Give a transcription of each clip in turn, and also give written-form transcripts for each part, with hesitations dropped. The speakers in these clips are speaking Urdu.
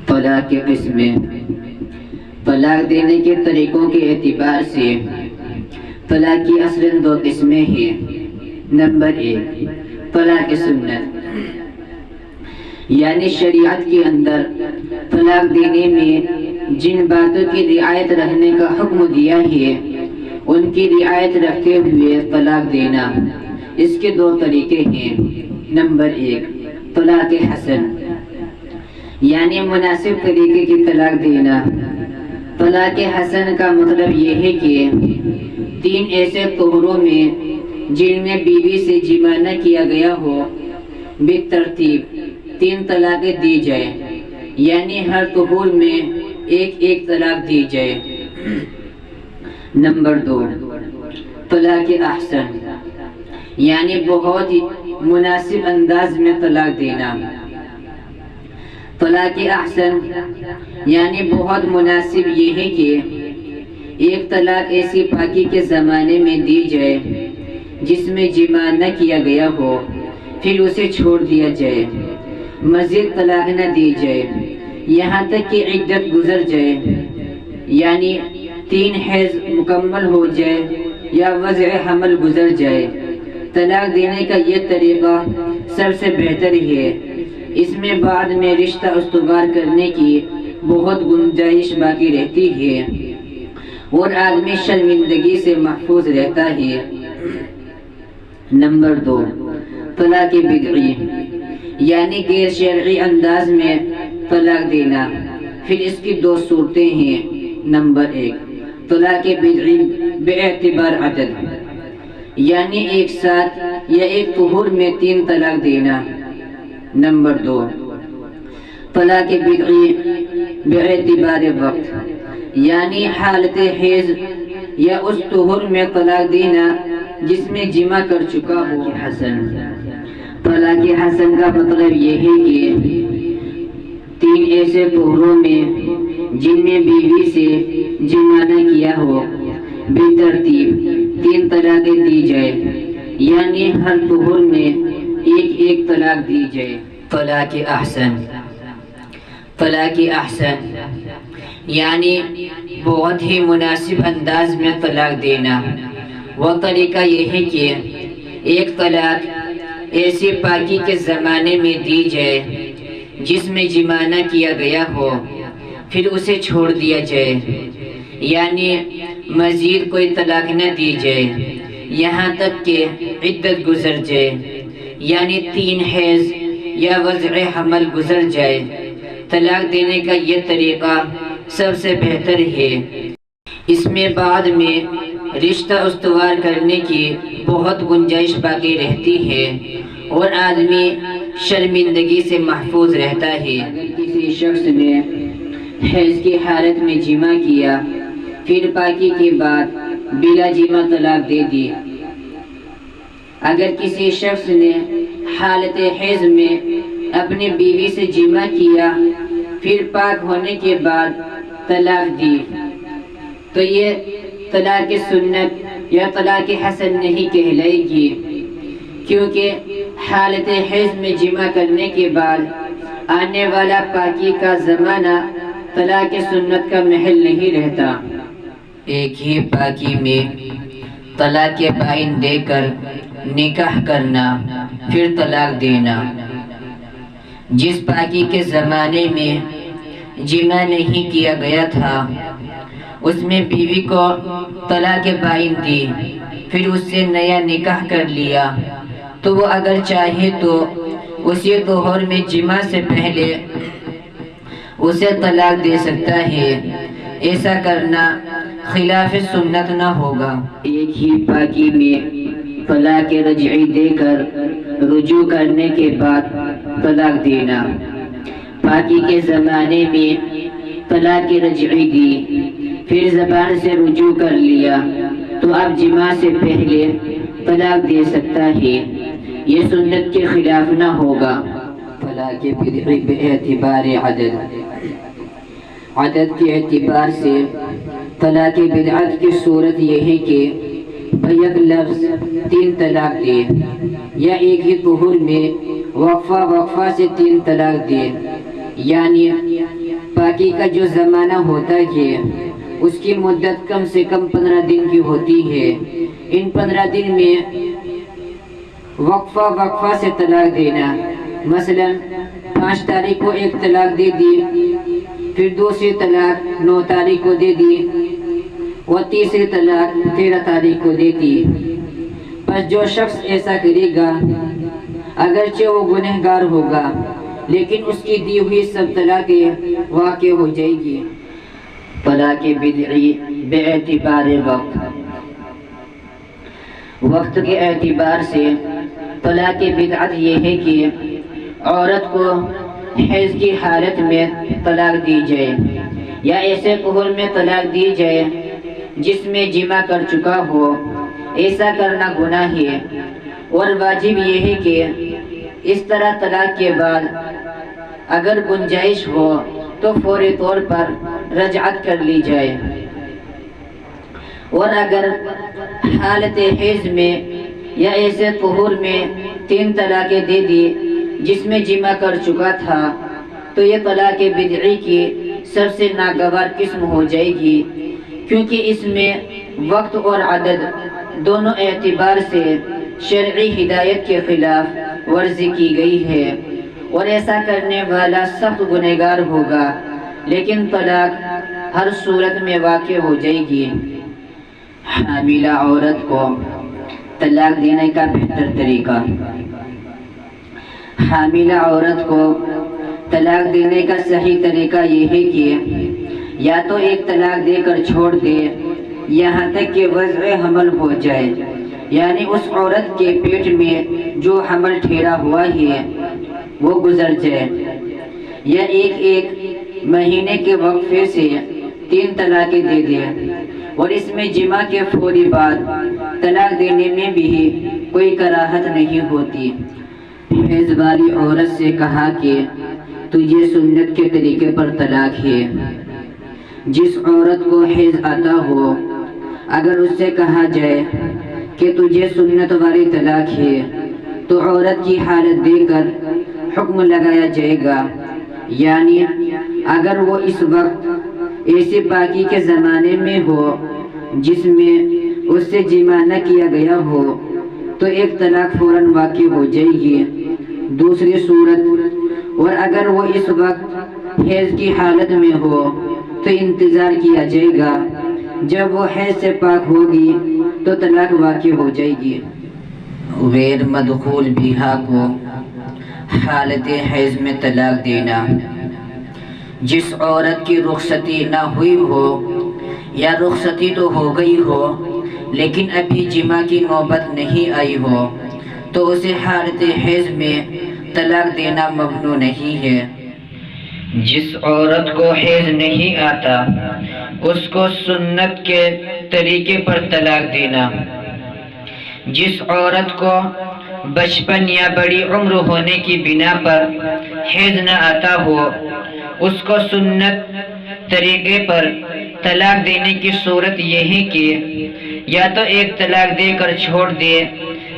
طلاق کی قسمیں۔ طلاق دینے کے طریقوں کے اعتبار سے طلاق کی اصلاً دو قسمیں ہیں۔ نمبر 1، طلاق سنت، یعنی شریعت کے اندر طلاق دینے میں جن باتوں کی رعایت رکھنے کا حکم دیا ہے ان کی رعایت رکھتے ہوئے طلاق دینا۔ اس کے دو طریقے ہیں۔ نمبر 1، طلاق حسن، یعنی مناسب طریقے کی طلاق دینا۔ طلاق حسن کا مطلب یہ ہے کہ 3 ایسے طہروں میں جن میں بیوی سے جماع نہ کیا گیا ہو بالترتیب 3 طلاقیں دی جائے، یعنی ہر طہور میں ایک طلاق دی جائے۔ نمبر 2، طلاق احسن، یعنی بہت ہی مناسب انداز میں طلاق دینا۔ طلاق احسن یعنی بہت مناسب یہ ہے کہ ایک طلاق ایسی پاکی کے زمانے میں دی جائے جس میں جماع نہ کیا گیا ہو، پھر اسے چھوڑ دیا جائے، مزید طلاق نہ دی جائے یہاں تک کہ عدت گزر جائے، یعنی 3 حیض مکمل ہو جائے یا وضع حمل گزر جائے۔ طلاق دینے کا یہ طریقہ سب سے بہتر ہے۔ اس میں بعد میں رشتہ استوار کرنے کی بہت گنجائش باقی رہتی ہے اور آدمی شرمندگی سے محفوظ رہتا ہے۔ نمبر 2، طلاق بدعی، یعنی غیر شرعی انداز میں طلاق دینا۔ پھر اس کی 2 صورتیں ہیں۔ نمبر 1، طلاق بدعی بے اعتبار عدد، یعنی ایک ساتھ یا ایک طہور میں 3 طلاق دینا۔ نمبر 2، طلاق بدعی بے اعتبار وقت، یعنی حالت حیض یا اس طہور میں طلاق دینا جس میں جماع کر چکا ہو۔ حسن، طلاق حسن کا مطلب یہ ہے کہ 3 ایسے طہوروں میں جن میں بیوی سے جماع نہ کیا ہو بالترتیب 3 طلاقیں دی جائے، یعنی ہر طہور میں ایک طلاق دی جائے۔ طلاق احسن، طلاق احسن یعنی بہت ہی مناسب انداز میں طلاق دینا۔ وہ طریقہ یہ ہے کہ ایک طلاق ایسی پاکی کے زمانے میں دی جائے جس میں جماع نہ کیا گیا ہو، پھر اسے چھوڑ دیا جائے، یعنی مزید کوئی طلاق نہ دی جائے یہاں تک کہ عدت گزر جائے، یعنی 3 حیض یا وضع حمل گزر جائے۔ طلاق دینے کا یہ طریقہ سب سے بہتر ہے۔ اس میں بعد میں رشتہ استوار کرنے کی بہت گنجائش باقی رہتی ہے اور آدمی شرمندگی سے محفوظ رہتا ہے۔ اگر کسی شخص نے حیض کی حالت میں جماع کیا، پھر پاکی کے بعد بلا جماع طلاق دے دی۔ اگر کسی شخص نے حالت حیض میں اپنی بیوی سے جماع کیا، پھر پاک ہونے کے بعد طلاق دی، تو یہ طلاق سنت یا طلاق حسن نہیں کہلائے گی، کیونکہ حالت حیض میں جماع کرنے کے بعد آنے والا پاکی کا زمانہ طلاق سنت کا محل نہیں رہتا۔ ایک ہی پاکی میں طلاق بائن دے کر نکاح کرنا، پھر طلاق دینا۔ جس پاکی کے زمانے میں جماع نہیں کیا گیا تھا اس میں بیوی کو طلاق بائن دی، پھر اس سے نیا نکاح کر لیا، تو وہ اگر چاہے تو اسی طہور میں جماع سے پہلے اسے طلاق دے سکتا ہے۔ ایسا کرنا خلاف سنت نہ ہوگا۔ ایک ہی پاکی میں طلاق رجعی دے کر رجوع کرنے کے بعد طلاق دینا۔ پاکی کے زمانے میں طلاق رجعی دی، پھر زبان سے رجوع کر لیا، تو اب جماع سے پہلے طلاق دے سکتا ہے۔ یہ سنت کے خلاف نہ ہوگا۔ طلاق بدعی بے اعتبار عدد کے اعتبار سے طلاق بدعت کی صورت یہ ہے کہ بیک لفظ 3 طلاق دے، یا ایک ہی طہور میں وقفہ سے 3 طلاق دے، یعنی پاکی کا جو زمانہ ہوتا ہے اس کی مدت کم سے کم 15 دن کی ہوتی ہے۔ ان 15 دن میں وقفہ سے طلاق دینا، مثلا 5 تاریخ کو ایک طلاق دے دی، پھر دوسری طلاق 9 تاریخ کو دے دی اور تیسری طلاق 13 تاریخ کو دے دی۔ پس جو شخص ایسا کرے گا اگرچہ وہ گنہگار ہوگا لیکن اس کی دی ہوئی سب طلاقیں واقع ہو جائے گی۔ طلاق بدعی باعتبار وقت کے اعتبار سے طلاق بدعت یہ ہے کہ عورت کو حیض کی حالت میں طلاق دی جائے یا ایسے قہر میں طلاق دی جائے جس میں جمع کر چکا ہو۔ ایسا کرنا گناہ ہے اور واجب یہ ہے کہ اس طرح طلاق کے بعد اگر گنجائش ہو تو فوری طور پر رجعت کر لی جائے، اور اگر حالت حیض میں یا ایسے طہور میں 3 طلاقیں دے دی جس میں جمع کر چکا تھا تو یہ طلاق بدعی کی سب سے ناگوار قسم ہو جائے گی، کیونکہ اس میں وقت اور عدد دونوں اعتبار سے شرعی ہدایت کے خلاف ورزی کی گئی ہے، اور ایسا کرنے والا سخت گنہگار ہوگا، لیکن طلاق ہر صورت میں واقع ہو جائے گی۔ حاملہ عورت کو طلاق دینے کا بہتر طریقہ۔ حاملہ عورت کو طلاق دینے کا صحیح طریقہ یہ ہے کہ یا تو ایک طلاق دے کر چھوڑ دے یہاں تک کہ وضع حمل ہو جائے، یعنی اس عورت کے پیٹ میں جو حمل ٹھہرا ہوا ہے وہ گزر جائے، یا ایک مہینے کے وقفے سے 3 طلاقیں دے دے، اور اس میں جمع کے فوری بعد طلاق دینے میں بھی کوئی کراہت نہیں ہوتی۔ حیض والی عورت سے کہا کہ تجھے سنت کے طریقے پر طلاق ہے۔ جس عورت کو حیض آتا ہو اگر اس سے کہا جائے کہ تجھے سنت والی طلاق ہے تو عورت کی حالت دے کر حکم لگایا جائے گا، یعنی اگر وہ اس وقت ایسے پاکی کے زمانے میں ہو جس میں اس سے جمع نہ کیا گیا ہو تو ایک طلاق فوراً واقع ہو جائے گی۔ دوسری صورت، اور اگر وہ اس وقت حیض کی حالت میں ہو تو انتظار کیا جائے گا، جب وہ حیض سے پاک ہوگی تو طلاق واقع ہو جائے گی۔ غیر مدخول بیوہ کو حالت حیض میں طلاق دینا۔ جس عورت کی رخصتی نہ ہوئی ہو یا رخصتی تو ہو گئی ہو لیکن ابھی جمع کی نوبت نہیں آئی ہو تو اسے حالت حیض میں طلاق دینا ممنوع نہیں ہے۔ جس عورت کو حیض نہیں آتا اس کو سنت کے طریقے پر طلاق دینا۔ جس عورت کو بچپن یا بڑی عمر ہونے کی بنا پر حیض نہ آتا ہو اس کو سنت طریقے پر طلاق دینے کی صورت یہ ہے کہ یا تو ایک طلاق دے کر چھوڑ دے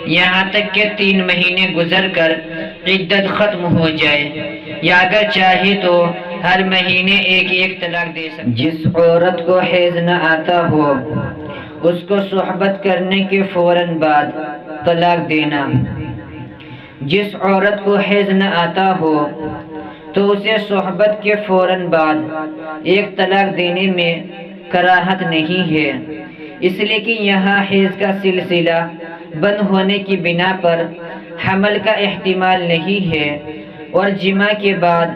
یہاں تک کہ 3 مہینے گزر کر عدت ختم ہو جائے، یا اگر چاہے تو ہر مہینے ایک طلاق دے سکتے۔ جس عورت کو حیض نہ آتا ہو اس کو صحبت کرنے کے فوراً بعد طلاق دینا۔ جس عورت کو حیض نہ آتا ہو تو اسے صحبت کے فوراً بعد ایک طلاق دینے میں کراہت نہیں ہے، اس لیے کہ یہاں حیض کا سلسلہ بند ہونے کی بنا پر حمل کا احتمال نہیں ہے، اور جمع کے بعد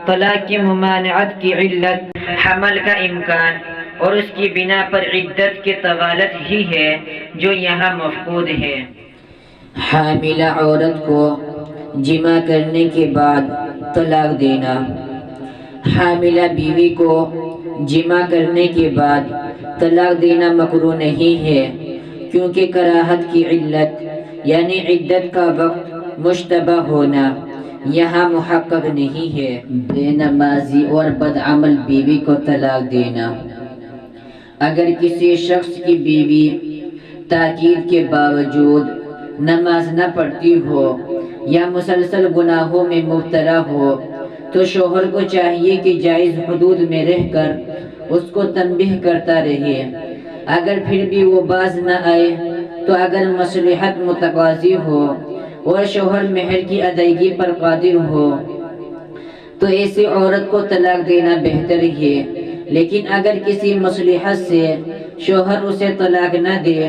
طلاق کی ممانعت کی علت حمل کا امکان اور اس کی بنا پر عدت کے طوالت ہی ہے جو یہاں مفقود ہے۔ حاملہ عورت کو جمع کرنے کے بعد طلاق دینا۔ حاملہ بیوی کو جمع کرنے کے بعد طلاق دینا مکروہ نہیں ہے، کیونکہ کراہت کی علت یعنی عدت کا وقت مشتبہ ہونا یہاں محقق نہیں ہے۔ بے نمازی اور بدعمل بیوی کو طلاق دینا۔ اگر کسی شخص کی بیوی تاکید کے باوجود نماز نہ پڑھتی ہو یا مسلسل گناہوں میں مبتلا ہو تو شوہر کو چاہیے کہ جائز حدود میں رہ کر اس کو تنبیہ کرتا رہے۔ اگر پھر بھی وہ باز نہ آئے تو اگر مصلحت متقاضی ہو اور شوہر مہر کی ادائیگی پر قادر ہو تو ایسی عورت کو طلاق دینا بہتر ہے۔ لیکن اگر کسی مصلحت سے شوہر اسے طلاق نہ دے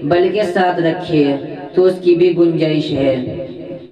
بلکہ ساتھ رکھے تو اس کی بھی گنجائش ہے۔